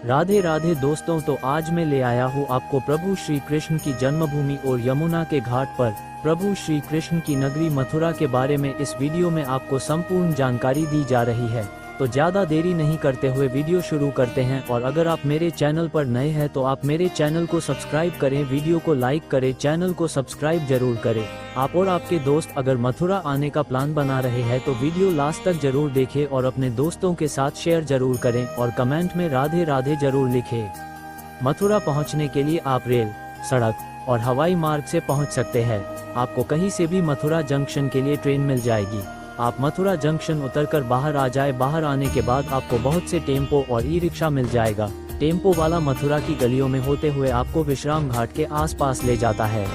राधे राधे दोस्तों, तो आज मैं ले आया हूँ आपको प्रभु श्री कृष्ण की जन्मभूमि और यमुना के घाट पर प्रभु श्री कृष्ण की नगरी मथुरा के बारे में। इस वीडियो में आपको संपूर्ण जानकारी दी जा रही है, तो ज़्यादा देरी नहीं करते हुए वीडियो शुरू करते हैं। और अगर आप मेरे चैनल पर नए हैं तो आप मेरे चैनल को सब्सक्राइब करें, वीडियो को लाइक करें, चैनल को सब्सक्राइब जरूर करें। आप और आपके दोस्त अगर मथुरा आने का प्लान बना रहे हैं तो वीडियो लास्ट तक जरूर देखें और अपने दोस्तों के साथ शेयर जरूर करें और कमेंट में राधे राधे जरूर लिखें। मथुरा पहुंचने के लिए आप रेल, सड़क और हवाई मार्ग से पहुंच सकते हैं। आपको कहीं से भी मथुरा जंक्शन के लिए ट्रेन मिल जाएगी। आप मथुरा जंक्शन उतरकर बाहर आ जाए। बाहर आने के बाद आपको बहुत से टेम्पो और ई रिक्शा मिल जाएगा। टेम्पो वाला मथुरा की गलियों में होते हुए आपको विश्राम घाट के आसपास ले जाता है।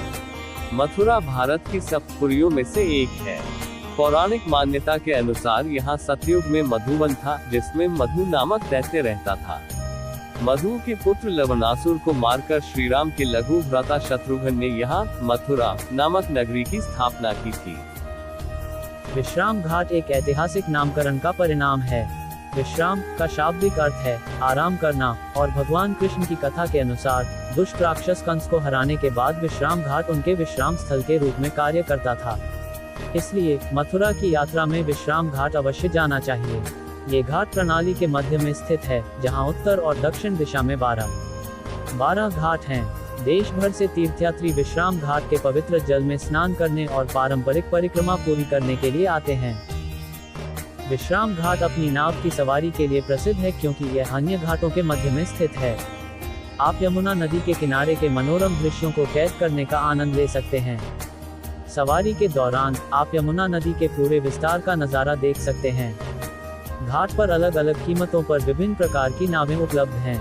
मथुरा भारत की सप्तपुरियों में से एक है। पौराणिक मान्यता के अनुसार यहाँ सतयुग में मधुवन था, जिसमें मधु नामक दैत्य रहता था। मधु के पुत्र लवणासुर को मारकर श्री राम के लघु भ्राता शत्रुघ्न ने यहाँ मथुरा नामक नगरी की स्थापना की थी। विश्राम घाट एक ऐतिहासिक नामकरण का परिणाम है। विश्राम का शाब्दिक अर्थ है आराम करना, और भगवान कृष्ण की कथा के अनुसार दुष्ट राक्षस कंस को हराने के बाद विश्राम घाट उनके विश्राम स्थल के रूप में कार्य करता था। इसलिए मथुरा की यात्रा में विश्राम घाट अवश्य जाना चाहिए। ये घाट प्रणाली के मध्य में स्थित है, जहां उत्तर और दक्षिण दिशा में 12 घाट हैं। देश भर से तीर्थयात्री विश्राम घाट के पवित्र जल में स्नान करने और पारंपरिक परिक्रमा पूरी करने के लिए आते हैं। विश्राम घाट अपनी नाव की सवारी के लिए प्रसिद्ध है, क्योंकि यह अन्य घाटों के मध्य में स्थित है। आप यमुना नदी के किनारे के मनोरम दृश्यों को कैद करने का आनंद ले सकते हैं। सवारी के दौरान आप यमुना नदी के पूरे विस्तार का नजारा देख सकते हैं। घाट पर अलग अलग कीमतों पर विभिन्न प्रकार की नावें उपलब्ध हैं।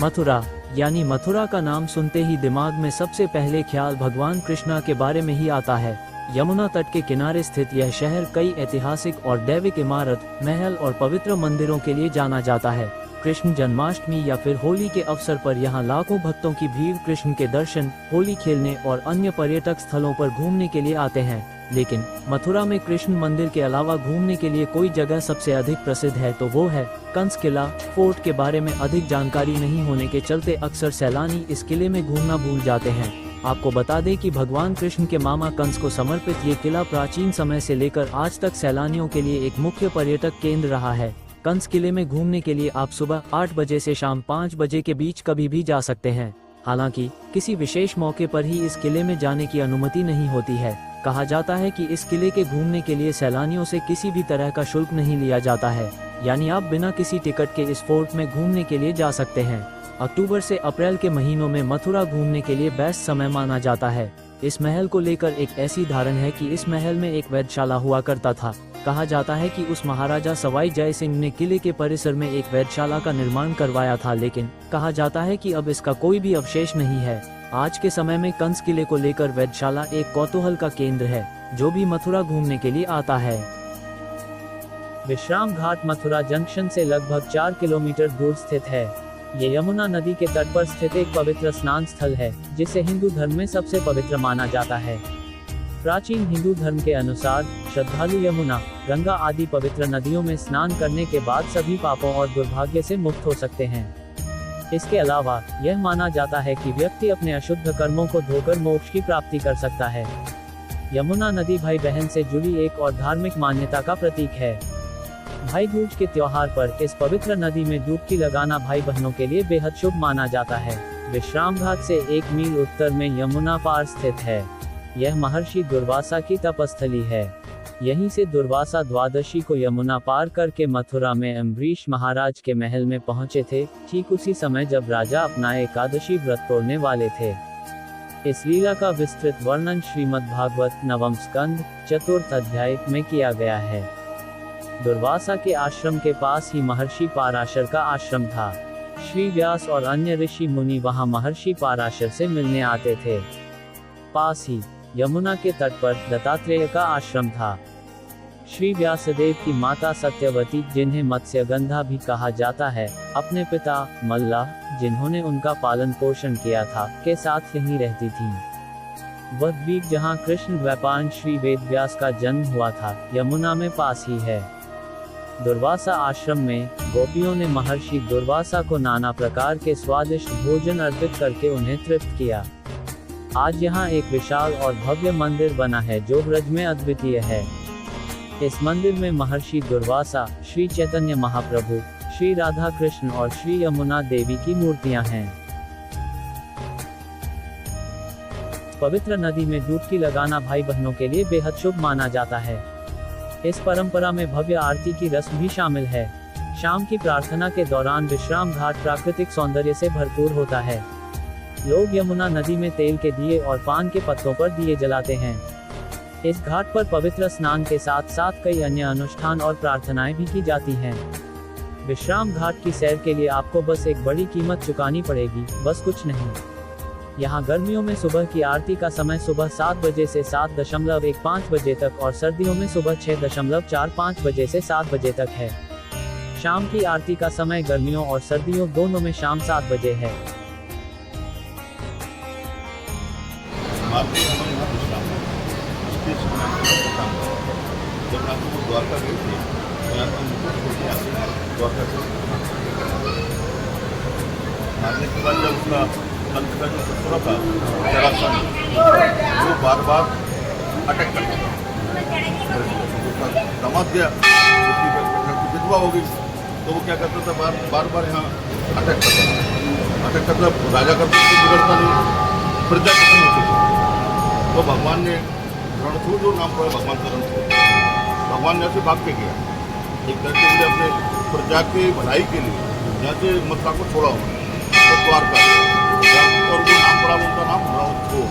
मथुरा यानी मथुरा का नाम सुनते ही दिमाग में सबसे पहले ख्याल भगवान कृष्णा के बारे में ही आता है। यमुना तट के किनारे स्थित यह शहर कई ऐतिहासिक और दैविक इमारत, महल और पवित्र मंदिरों के लिए जाना जाता है। कृष्ण जन्माष्टमी या फिर होली के अवसर पर यहाँ लाखों भक्तों की भीड़ कृष्ण के दर्शन, होली खेलने और अन्य पर्यटक स्थलों पर घूमने के लिए आते हैं। लेकिन मथुरा में कृष्ण मंदिर के अलावा घूमने के लिए कोई जगह सबसे अधिक प्रसिद्ध है तो वो है कंस किला। फोर्ट के बारे में अधिक जानकारी नहीं होने के चलते अक्सर सैलानी इस किले में घूमना भूल जाते हैं। आपको बता दें कि भगवान कृष्ण के मामा कंस को समर्पित ये किला प्राचीन समय से लेकर आज तक सैलानियों के लिए एक मुख्य पर्यटक केंद्र रहा है। कंस किले में घूमने के लिए आप सुबह 8 बजे से शाम 5 बजे के बीच कभी भी जा सकते हैं। हालांकि किसी विशेष मौके पर ही इस किले में जाने की अनुमति नहीं होती है। कहा जाता है कि इस किले के घूमने के लिए सैलानियों से किसी भी तरह का शुल्क नहीं लिया जाता है, यानी आप बिना किसी टिकट के इस फोर्ट में घूमने के लिए जा सकते हैं। अक्टूबर से अप्रैल के महीनों में मथुरा घूमने के लिए बेस्ट समय माना जाता है। इस महल को लेकर एक ऐसी धारणा है कि इस महल में एक वैधशाला हुआ करता था। कहा जाता है कि उस महाराजा सवाई जय सिंह ने किले के परिसर में एक वैधशाला का निर्माण करवाया था, लेकिन कहा जाता है कि अब इसका कोई भी अवशेष नहीं है। आज के समय में कंस किले को लेकर वैधशाला एक कौतूहल का केंद्र है, जो भी मथुरा घूमने के लिए आता है। विश्राम घाट मथुरा जंक्शन से लगभग 4 किलोमीटर दूर स्थित है। ये यमुना नदी के तट पर स्थित एक पवित्र स्नान स्थल है, जिसे हिंदू धर्म में सबसे पवित्र माना जाता है। प्राचीन हिंदू धर्म के अनुसार श्रद्धालु यमुना, गंगा आदि पवित्र नदियों में स्नान करने के बाद सभी पापों और दुर्भाग्य से मुक्त हो सकते हैं। इसके अलावा यह माना जाता है कि व्यक्ति अपने अशुद्ध कर्मों को धोकर मोक्ष की प्राप्ति कर सकता है। यमुना नदी भाई बहन से जुड़ी एक और धार्मिक मान्यता का प्रतीक है। भाई दूज के त्योहार पर इस पवित्र नदी में डुबकी लगाना भाई बहनों के लिए बेहद शुभ माना जाता है। विश्राम घाट से 1 मील उत्तर में यमुना पार स्थित है। यह महर्षि दुर्वासा की तपस्थली है। यहीं से दुर्वासा द्वादशी को यमुना पार करके मथुरा में अम्बरीश महाराज के महल में पहुंचे थे, ठीक उसी समय जब राजा अपना एकादशी व्रत तोड़ने वाले थे। इस लीला का विस्तृत वर्णन श्रीमद् भागवत नवम स्कंद चतुर्थ अध्याय में किया गया है। दुर्वासा के आश्रम के पास ही महर्षि पाराशर का आश्रम था। श्री व्यास और अन्य ऋषि मुनि वहां महर्षि पाराशर से मिलने आते थे। पास ही यमुना के तट पर दत्तात्रेय का आश्रम था। श्री व्यासदेव की माता सत्यवती, जिन्हें मत्स्यगंधा भी कहा जाता है, अपने पिता मल्लाह, जिन्होंने उनका पालन पोषण किया था, के साथ यहीं रहती थीं। वह द्वीप जहाँ कृष्ण द्वैपायन श्री वेद व्यास का जन्म हुआ था, यमुना में पास ही है। दुर्वासा आश्रम में गोपियों ने महर्षि दुर्वासा को नाना प्रकार के स्वादिष्ट भोजन अर्पित करके उन्हें तृप्त किया। आज यहाँ एक विशाल और भव्य मंदिर बना है जो ब्रज में अद्वितीय है। इस मंदिर में महर्षि दुर्वासा, श्री चैतन्य महाप्रभु, श्री राधा कृष्ण और श्री यमुना देवी की मूर्तियां हैं। पवित्र नदी में डुबकी लगाना भाई बहनों के लिए बेहद शुभ माना जाता है। इस परंपरा में भव्य आरती की रस्म भी शामिल है। शाम की प्रार्थना के दौरान विश्राम घाट प्राकृतिक सौंदर्य से भरपूर होता है। लोग यमुना नदी में तेल के दिए और पान के पत्तों पर दिए जलाते हैं। इस घाट पर पवित्र स्नान के साथ साथ कई अन्य अनुष्ठान और प्रार्थनाएं भी की जाती हैं। विश्राम घाट की सैर के लिए आपको बस एक बड़ी कीमत चुकानी पड़ेगी, बस कुछ नहीं। यहाँ गर्मियों में सुबह की आरती का समय सुबह 7 बजे से 7:15 बजे तक और सर्दियों में सुबह 6:45 बजे से 7 बजे तक है। शाम की आरती का समय गर्मियों और सर्दियों दोनों में शाम 7 बजे है। द्वारका गए थे, द्वारका से मारने के बाद जब उसका अंत का जो ससुरा था जरासंध, वो बार बार अटैक करता था। उसका दामाद गया, उसकी विधवा हो गई, तो वो क्या करता था, बार बार यहाँ अटैक करता था। अटैक करता राजा का बिगड़ता नहीं, प्रजा खत्म होती थी। तो भगवान ने रणछोड़ जो नाम पड़ा भगवान का रणछोड़, भगवान ने ऐसे भाग के गया एक करके मुझे अपने प्रजा की भलाई के लिए यहाँ से मथुरा को छोड़ा हुआ तो द्वारका, और वो नाम पड़ा उनका नाम रणछोड़।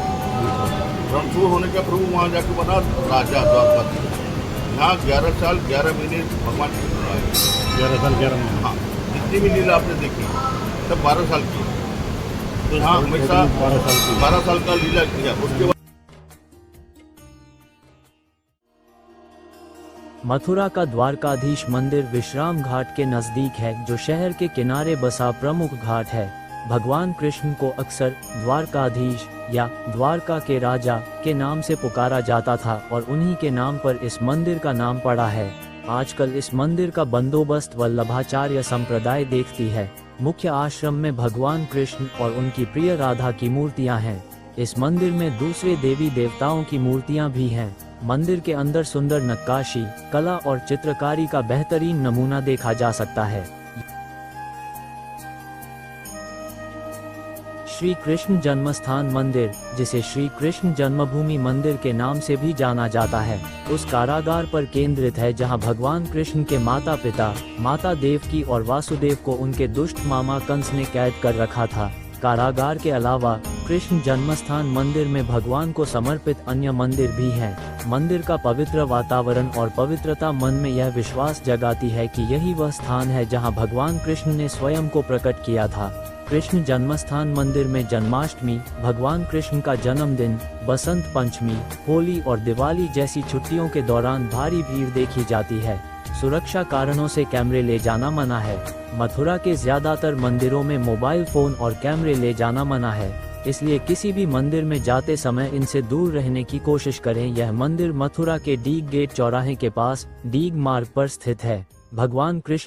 रणछोड़ होने का प्रभु वहाँ जाके बना राजा द्वारका। यहाँ 11 साल 11 महीने भगवान की लीला है। 11 साल 11 महीने, हाँ, जितनी भी लीला आपने देखी सब 12 साल की। तो यहाँ हमेशा 12 साल का लीला किया। उसके बाद मथुरा का द्वारकाधीश मंदिर विश्राम घाट के नजदीक है, जो शहर के किनारे बसा प्रमुख घाट है। भगवान कृष्ण को अक्सर द्वारकाधीश या द्वारका के राजा के नाम से पुकारा जाता था और उन्हीं के नाम पर इस मंदिर का नाम पड़ा है। आजकल इस मंदिर का बंदोबस्त वल्लभाचार्य संप्रदाय देखती है। मुख्य आश्रम में भगवान कृष्ण और उनकी प्रिय राधा की मूर्तियां हैं। इस मंदिर में दूसरे देवी देवताओं की मूर्तियां भी हैं। मंदिर के अंदर सुंदर नक्काशी, कला और चित्रकारी का बेहतरीन नमूना देखा जा सकता है। श्री कृष्ण जन्मस्थान मंदिर, जिसे श्री कृष्ण जन्मभूमि मंदिर के नाम से भी जाना जाता है, उस कारागार पर केंद्रित है जहां भगवान कृष्ण के माता पिता, माता देवकी और वासुदेव को उनके दुष्ट मामा कंस ने कैद कर रखा था। कारागार के अलावा कृष्ण जन्मस्थान मंदिर में भगवान को समर्पित अन्य मंदिर भी हैं। मंदिर का पवित्र वातावरण और पवित्रता मन में यह विश्वास जगाती है कि यही वह स्थान है जहां भगवान कृष्ण ने स्वयं को प्रकट किया था। कृष्ण जन्मस्थान मंदिर में जन्माष्टमी, भगवान कृष्ण का जन्मदिन, बसंत पंचमी, होली और दिवाली जैसी छुट्टियों के दौरान भारी भीड़ देखी जाती है। सुरक्षा कारणों से कैमरे ले जाना मना है। मथुरा के ज्यादातर मंदिरों में मोबाइल फोन और कैमरे ले जाना मना है, इसलिए किसी भी मंदिर में जाते समय इनसे दूर रहने की कोशिश करें। यह मंदिर मथुरा के डीग गेट चौराहे के पास डीग मार्ग पर स्थित है। भगवान कृष्ण